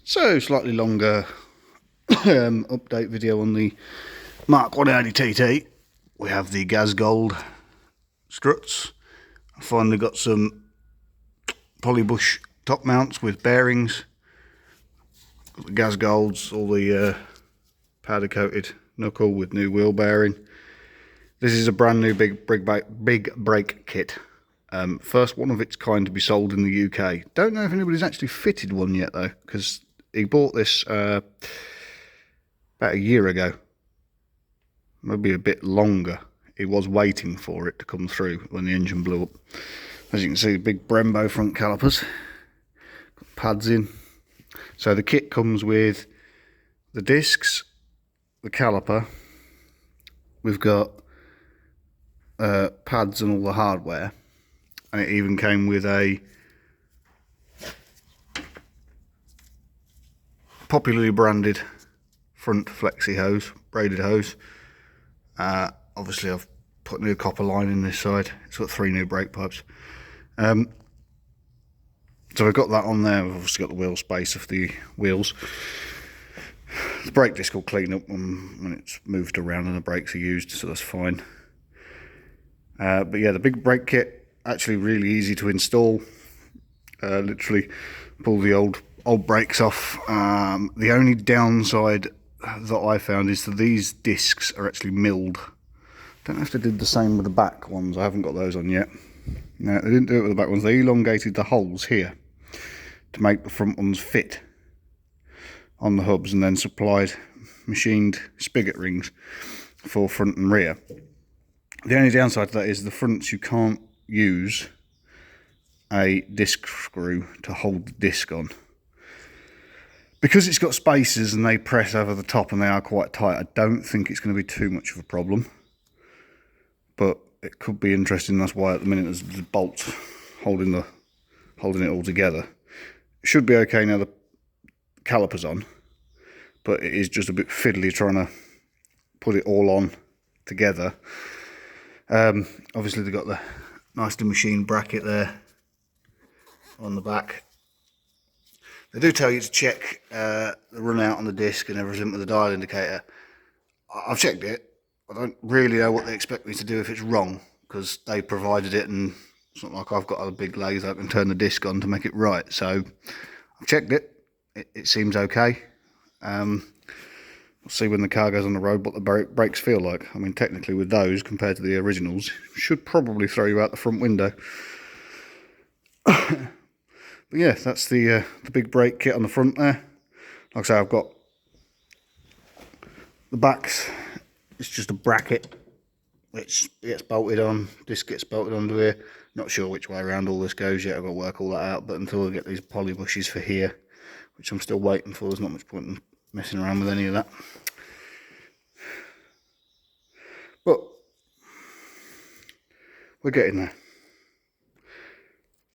So, slightly longer update video on the Mark 1 Audi TT. We have the gas gold struts. I finally got some polybush top mounts with bearings. Got the gas golds, all the powder coated knuckle with new wheel bearing. This is a brand new big brake kit. First one of its kind to be sold in the UK. Don't know if anybody's actually fitted one yet though, because he bought this about a year ago, maybe a bit longer. He was waiting for it to come through when the engine blew up. As you can see, big Brembo front calipers, got pads in. So the kit comes with the discs, the caliper, we've got pads and all the hardware, and it even came with a popularly branded front flexi hose, braided hose. Obviously I've put new copper line in this side. It's got 3 new brake pipes. So we've got that on there. We've obviously got the wheel space of the wheels. The brake disc will clean up when it's moved around and the brakes are used, so that's fine. But yeah, the big brake kit, actually really easy to install. Literally pull the old brakes off. The only downside that I found is that these discs are actually milled. Don't know if they did the same with the back ones. I haven't got those on yet. No, they didn't do it with the back ones. They elongated the holes here to make the front ones fit on the hubs, and then supplied machined spigot rings for front and rear. The only downside to that is the fronts, you can't use a disc screw to hold the disc on. Because it's got spacers and they press over the top and they are quite tight, I don't think it's going to be too much of a problem. But it could be interesting. That's why at the minute there's the bolts holding it all together. It should be okay now the caliper's on, but it is just a bit fiddly trying to put it all on together. Obviously they've got the nicely machined bracket there on the back. They do tell you to check the run out on the disc and everything with the dial indicator. I've checked it. I don't really know what they expect me to do if it's wrong, because they provided it and it's not like I've got a big lathe I can turn the disc on to make it right. So I've checked it. It seems okay. We'll see when the car goes on the road what the brakes feel like. I mean, technically with those compared to the originals, should probably throw you out the front window. But yeah, that's the big brake kit on the front there. Like I say, I've got the backs. It's just a bracket which gets bolted on. Disc gets bolted onto here. Not sure which way around all this goes yet. I've got to work all that out. But until I get these poly bushes for here, which I'm still waiting for, there's not much point in messing around with any of that. But we're getting there.